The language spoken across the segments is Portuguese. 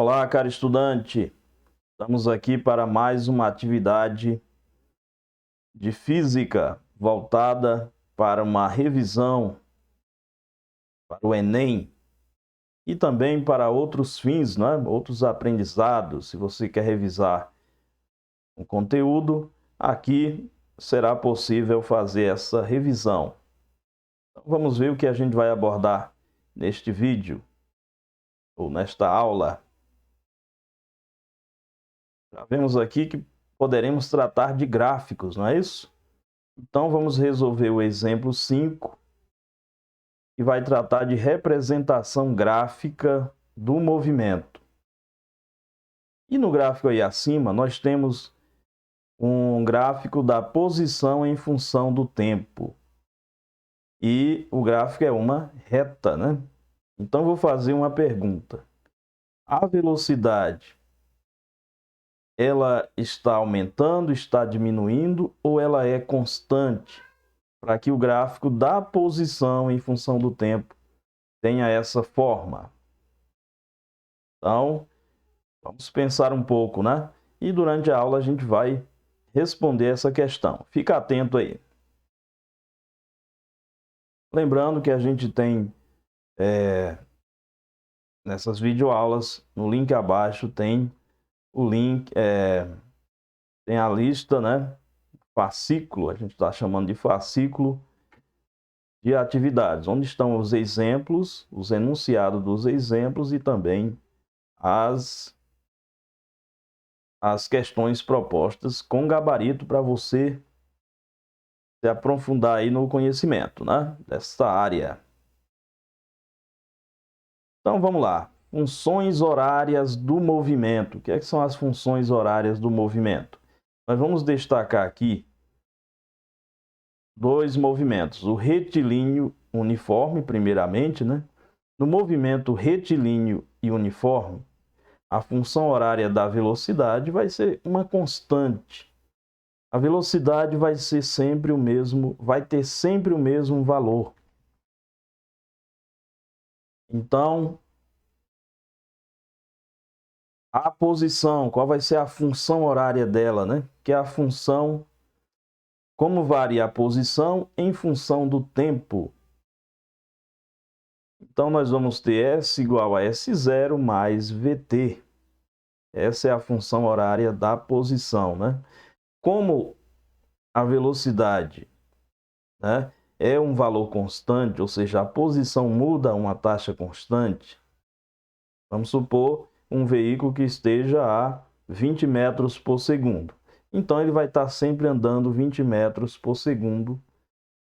Olá, caro estudante. Estamos aqui para mais uma atividade de física voltada para uma revisão para o Enem e também para outros fins, né? Outros aprendizados. Se você quer revisar o conteúdo, aqui será possível fazer essa revisão. Então, vamos ver o que a gente vai abordar neste vídeo ou nesta aula. Já vemos aqui que poderemos tratar de gráficos, não é isso? Então, vamos resolver o exemplo 5, que vai tratar de representação gráfica do movimento. E no gráfico aí acima, nós temos um gráfico da posição em função do tempo. E o gráfico é uma reta, né? Então, vou fazer uma pergunta. A velocidade, ela está aumentando, está diminuindo ou ela é constante? Para que o gráfico da posição em função do tempo tenha essa forma. Então, vamos pensar um pouco, né? E durante a aula a gente vai responder essa questão. Fica atento aí. Lembrando que a gente tem, nessas videoaulas, no link abaixo tem o link, tem a lista, né? Fascículo, a gente está chamando de fascículo de atividades, onde estão os exemplos, os enunciados dos exemplos e também as questões propostas com gabarito para você se aprofundar aí no conhecimento, né, dessa área. Então vamos lá. Funções horárias do movimento. O que é que são as funções horárias do movimento? Nós vamos destacar aqui dois movimentos. O retilíneo uniforme, primeiramente, né? No movimento retilíneo e uniforme, a função horária da velocidade vai ser uma constante. A velocidade vai ser sempre o mesmo, vai ter sempre o mesmo valor. Então, a posição, qual vai ser a função horária dela, né? Que é a função, como varia a posição em função do tempo. Então, nós vamos ter S igual a S0 mais VT. Essa é a função horária da posição, né? Como a velocidade, né, é um valor constante, ou seja, a posição muda a uma taxa constante. Vamos supor um veículo que esteja a 20 metros por segundo. Então, ele vai estar sempre andando 20 metros por segundo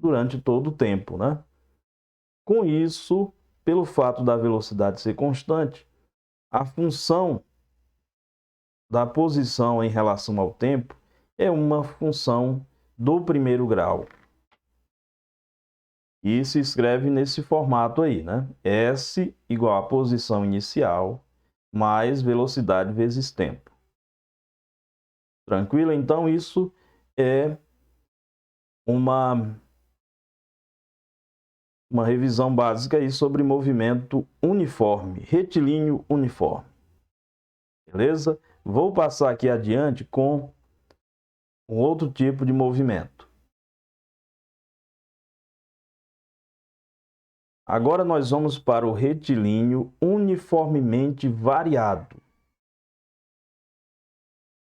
durante todo o tempo, né? Com isso, pelo fato da velocidade ser constante, a função da posição em relação ao tempo é uma função do primeiro grau. E se escreve nesse formato aí, né? S igual a posição inicial mais velocidade vezes tempo. Tranquilo? Então, isso é uma revisão básica aí sobre movimento uniforme, retilíneo uniforme. Beleza? Vou passar aqui adiante com um outro tipo de movimento. Agora nós vamos para o retilíneo uniformemente variado.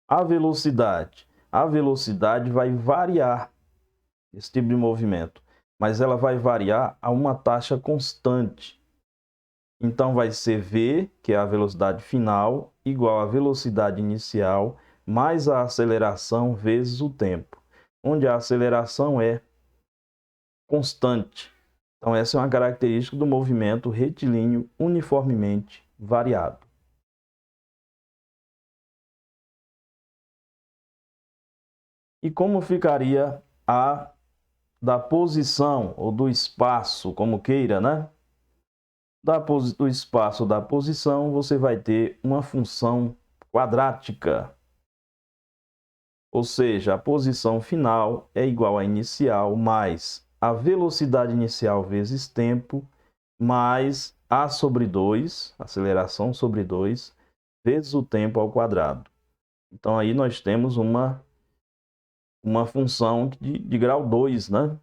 A velocidade. A velocidade vai variar esse tipo de movimento, mas ela vai variar a uma taxa constante. Então, vai ser V, que é a velocidade final, igual a velocidade inicial, mais a aceleração vezes o tempo, onde a aceleração é constante. Então, essa é uma característica do movimento retilíneo uniformemente variado. E como ficaria a da posição ou do espaço, como queira, né? Do espaço da posição, você vai ter uma função quadrática. Ou seja, a posição final é igual à inicial mais a velocidade inicial vezes tempo, mais A sobre 2, aceleração sobre 2, vezes o tempo ao quadrado. Então, aí nós temos uma função de grau 2, né?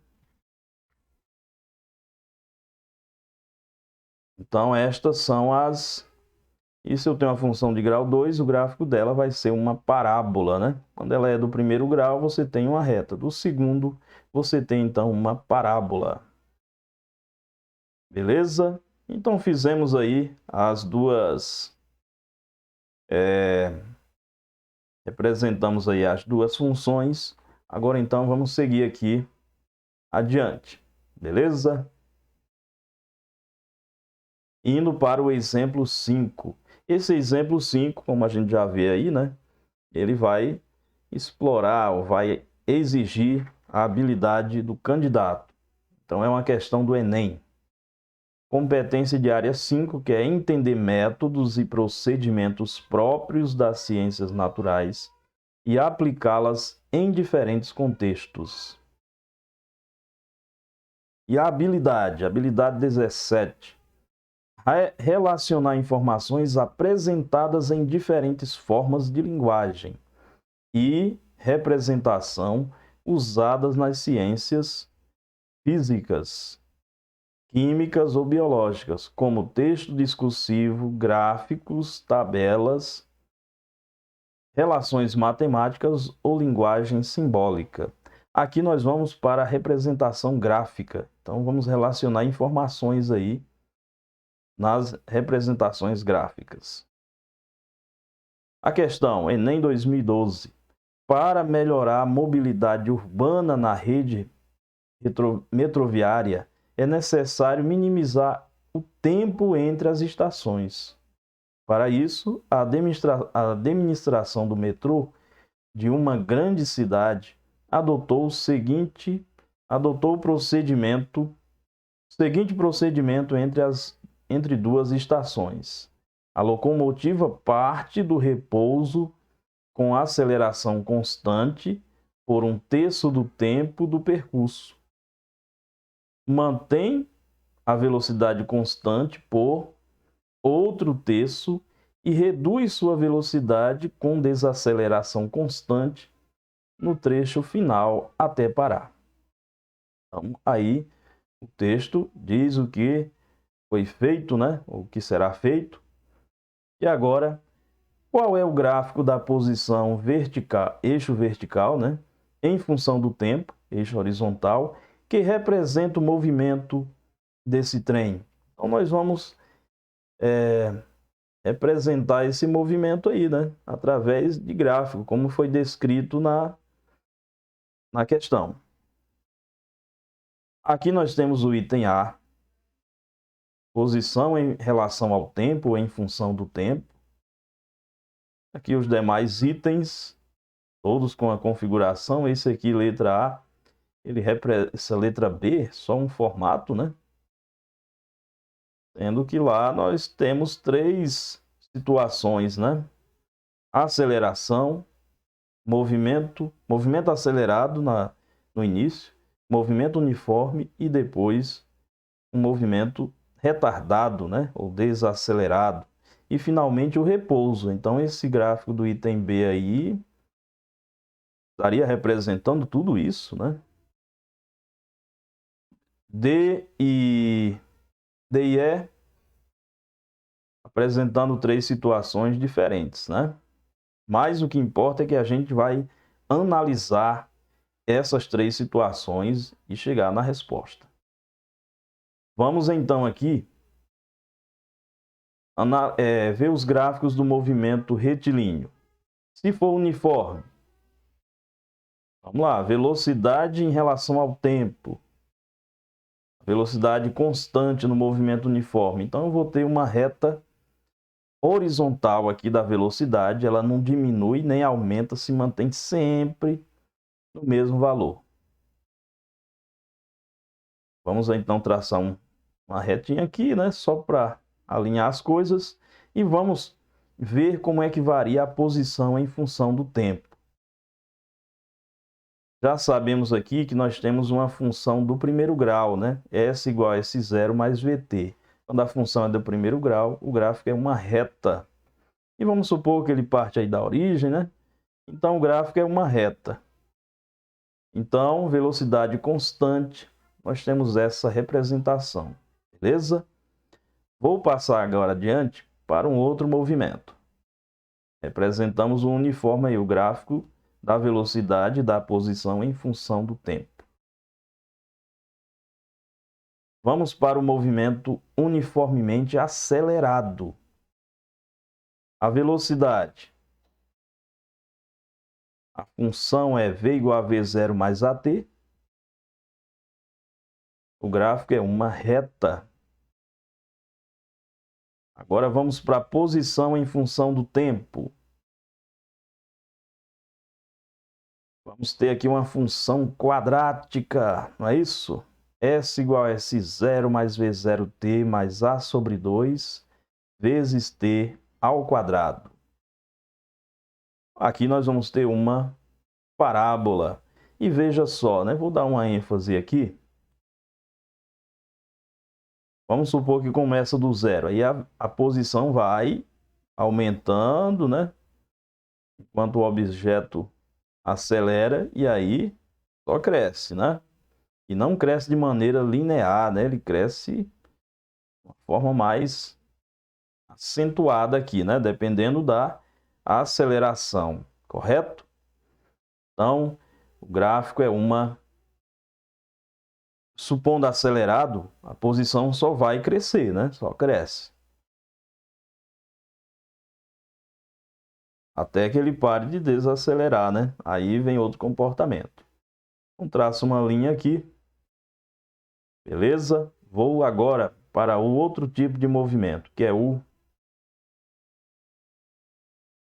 Então, estas são as... E se eu tenho uma função de grau 2, o gráfico dela vai ser uma parábola, né? Quando ela é do primeiro grau, você tem uma reta. Do segundo, você tem, então, uma parábola. Beleza? Então, fizemos aí as duas... representamos aí as duas funções. Agora, então, vamos seguir aqui adiante. Beleza? Indo para o exemplo 5. Esse exemplo 5, como a gente já vê aí, né? Ele vai explorar ou vai exigir a habilidade do candidato. Então, é uma questão do Enem. Competência de área 5, que é entender métodos e procedimentos próprios das ciências naturais e aplicá-las em diferentes contextos. E a habilidade 17. Relacionar informações apresentadas em diferentes formas de linguagem e representação usadas nas ciências físicas, químicas ou biológicas, como texto discursivo, gráficos, tabelas, relações matemáticas ou linguagem simbólica. Aqui nós vamos para a representação gráfica. Então, vamos relacionar informações aí nas representações gráficas. A questão, Enem 2012. Para melhorar a mobilidade urbana na rede metroviária, é necessário minimizar o tempo entre as estações. Para isso, a administração do metrô de uma grande cidade adotou o seguinte procedimento entre duas estações. A locomotiva parte do repouso com aceleração constante por um terço do tempo do percurso. Mantém a velocidade constante por outro terço e reduz sua velocidade com desaceleração constante no trecho final até parar. Então, aí o texto diz o que foi feito, né? O que será feito. E agora, qual é o gráfico da posição vertical, eixo vertical, né? Em função do tempo, eixo horizontal, que representa o movimento desse trem? Então, nós vamos representar esse movimento aí, né? Através de gráfico, como foi descrito na questão. Aqui nós temos o item A, posição em relação ao tempo ou em função do tempo. Aqui os demais itens, todos com a configuração. Esse aqui, letra A, essa letra B, só um formato, né? Sendo que lá nós temos 3 situações, né? Aceleração, movimento acelerado no início, movimento uniforme e depois um movimento retardado, né? Ou desacelerado. E finalmente o repouso. Então esse gráfico do item B aí estaria representando tudo isso, né? D e E apresentando 3 situações diferentes, né? Mas o que importa é que a gente vai analisar essas 3 situações e chegar na resposta. Vamos então aqui ver os gráficos do movimento retilíneo. Se for uniforme, vamos lá, velocidade em relação ao tempo. Velocidade constante no movimento uniforme. Então, eu vou ter uma reta horizontal aqui da velocidade, ela não diminui nem aumenta, se mantém sempre no mesmo valor. Vamos então traçar uma retinha aqui, né? Só para alinhar as coisas. E vamos ver como é que varia a posição em função do tempo. Já sabemos aqui que nós temos uma função do primeiro grau, né? S igual a S0 mais VT. Quando a função é do primeiro grau, o gráfico é uma reta. E vamos supor que ele parte aí da origem, né? Então, o gráfico é uma reta. Então, velocidade constante, nós temos essa representação, beleza? Vou passar agora adiante para um outro movimento. Representamos o uniforme aí, o gráfico da velocidade da posição em função do tempo. Vamos para o movimento uniformemente acelerado. A velocidade. A função é v igual a v0 mais at. O gráfico é uma reta. Agora vamos para a posição em função do tempo. Vamos ter aqui uma função quadrática, não é isso? S igual a S0 mais V0t mais A sobre 2 vezes t ao quadrado. Aqui nós vamos ter uma parábola. E veja só, né? Vou dar uma ênfase aqui. Vamos supor que começa do zero. Aí a posição vai aumentando, né? Enquanto o objeto acelera e aí só cresce, né? E não cresce de maneira linear, né? Ele cresce de uma forma mais acentuada aqui, né? Dependendo da aceleração, correto? Então, o gráfico é uma... Supondo acelerado, a posição só vai crescer, né? Só cresce. Até que ele pare de desacelerar, né? Aí vem outro comportamento. Então, traço uma linha aqui. Beleza? Vou agora para o outro tipo de movimento, que é o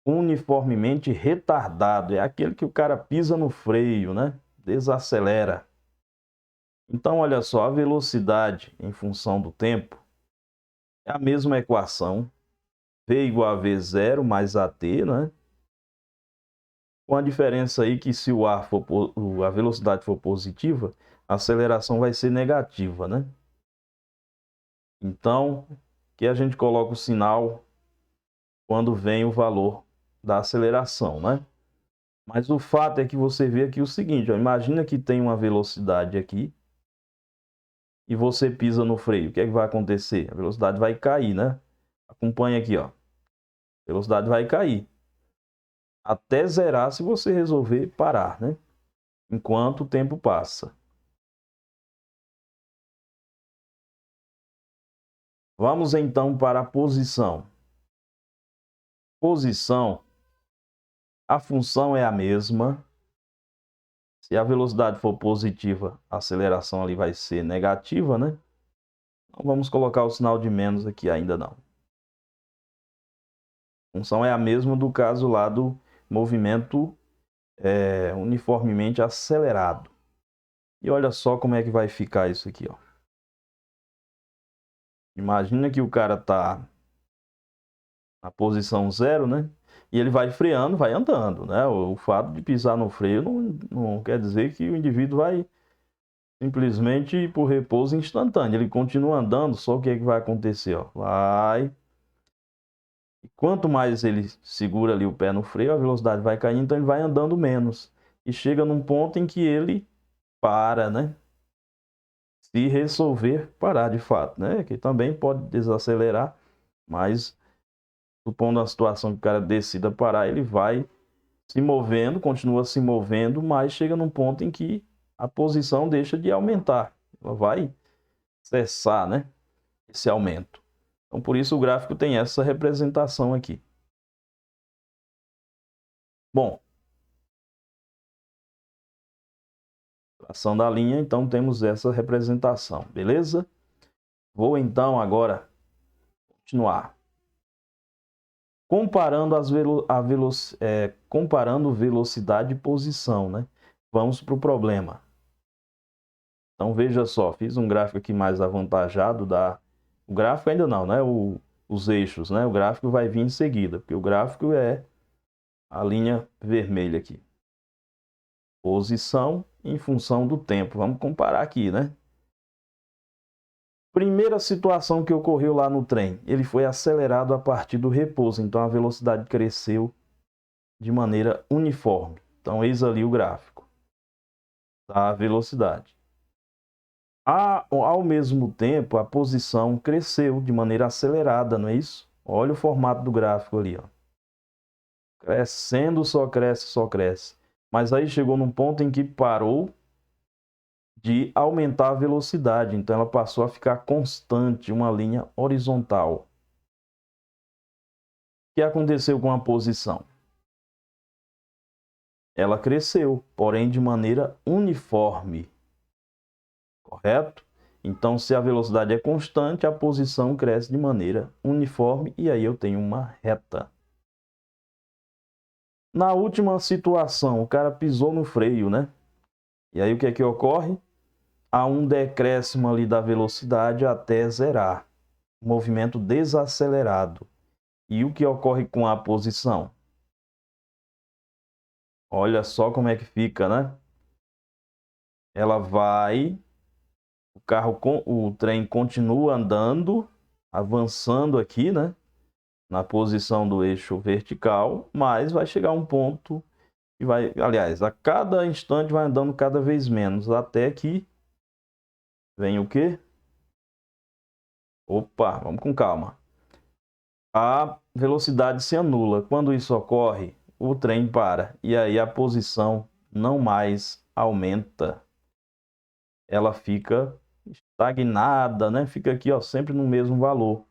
uniformemente retardado. É aquele que o cara pisa no freio, né? Desacelera. Então, olha só, a velocidade em função do tempo é a mesma equação. V igual a V0 mais AT, né? Com a diferença aí que se o ar for, a velocidade for positiva, a aceleração vai ser negativa, né? Então, que a gente coloca o sinal quando vem o valor da aceleração, né? Mas o fato é que você vê aqui o seguinte, ó, imagina que tem uma velocidade aqui e você pisa no freio. O que é que vai acontecer? A velocidade vai cair, né? Acompanha aqui, ó. A velocidade vai cair. Até zerar se você resolver parar, né? Enquanto o tempo passa. Vamos então para a posição. Posição, a função é a mesma. Se a velocidade for positiva, a aceleração ali vai ser negativa, né? Então vamos colocar o sinal de menos aqui, ainda não. A função é a mesma do caso lá do movimento uniformemente acelerado. E olha só como é que vai ficar isso aqui, ó. Imagina que o cara está na posição zero, né? E ele vai freando, vai andando, né? O fato de pisar no freio não quer dizer que o indivíduo vai simplesmente por repouso instantâneo. Ele continua andando, só o que é que vai acontecer, ó? Vai. E quanto mais ele segura ali o pé no freio, a velocidade vai caindo, então ele vai andando menos. E chega num ponto em que ele para, né? Se resolver parar de fato, né? Que também pode desacelerar, mas supondo a situação que o cara decida parar, ele vai se movendo, continua se movendo, mas chega num ponto em que a posição deixa de aumentar. Ela vai cessar, né? Esse aumento. Então, por isso o gráfico tem essa representação aqui. Bom, tração da linha, então temos essa representação, beleza? Vou então agora continuar. Comparando, comparando velocidade e posição, né? Vamos para o problema. Então veja só, fiz um gráfico aqui mais avantajado da... O gráfico ainda não, né? Os eixos, né? O gráfico vai vir em seguida, porque o gráfico é a linha vermelha aqui. Posição em função do tempo. Vamos comparar aqui, né? Primeira situação que ocorreu lá no trem, ele foi acelerado a partir do repouso, então a velocidade cresceu de maneira uniforme. Então, eis ali o gráfico da velocidade. Ao mesmo tempo, a posição cresceu de maneira acelerada, não é isso? Olha o formato do gráfico ali, ó. Crescendo, só cresce, só cresce. Mas aí chegou num ponto em que parou de aumentar a velocidade, então ela passou a ficar constante, uma linha horizontal. O que aconteceu com a posição? Ela cresceu, porém de maneira uniforme, correto? Então, se a velocidade é constante, a posição cresce de maneira uniforme e aí eu tenho uma reta. Na última situação, o cara pisou no freio, né? E aí o que é que ocorre? Há um decréscimo ali da velocidade até zerar. Movimento desacelerado. E o que ocorre com a posição? Olha só como é que fica, né? Ela vai, o trem continua andando, avançando aqui, né? Na posição do eixo vertical, mas vai chegar um ponto e vai, aliás, a cada instante vai andando cada vez menos, até que vem o quê? Opa, vamos com calma. A velocidade se anula. Quando isso ocorre, o trem para e aí a posição não mais aumenta. Ela fica estagnada, né? Fica aqui, ó, sempre no mesmo valor,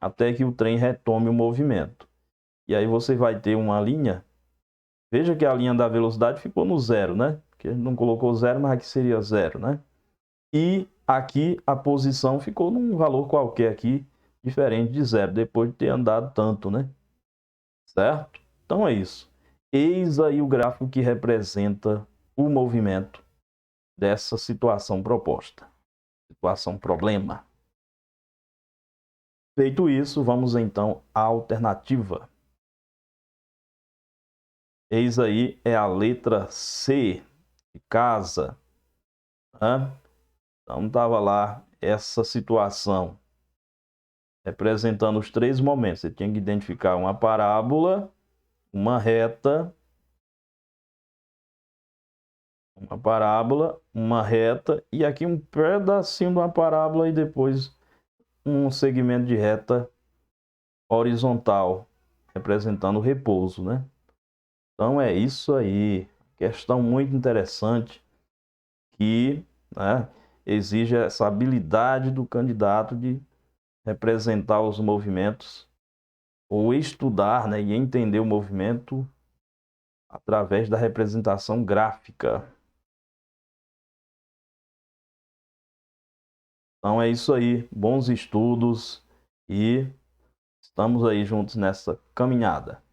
até que o trem retome o movimento. E aí você vai ter uma linha. Veja que a linha da velocidade ficou no zero, né? Porque não colocou zero, mas aqui seria zero, né? E aqui a posição ficou num valor qualquer aqui, diferente de zero, depois de ter andado tanto, né? Certo? Então é isso. Eis aí o gráfico que representa o movimento dessa situação proposta. Situação problema. Feito isso, vamos então à alternativa. Eis aí é a letra C de casa. Né? Então estava lá essa situação representando os três momentos. Você tinha que identificar uma parábola, uma reta, uma reta e aqui um pedacinho de uma parábola e depois um segmento de reta horizontal, representando o repouso, né? Então é isso aí. Questão muito interessante que, né, exige essa habilidade do candidato de representar os movimentos ou estudar, né, e entender o movimento através da representação gráfica. Então é isso aí. Bons estudos e estamos aí juntos nessa caminhada.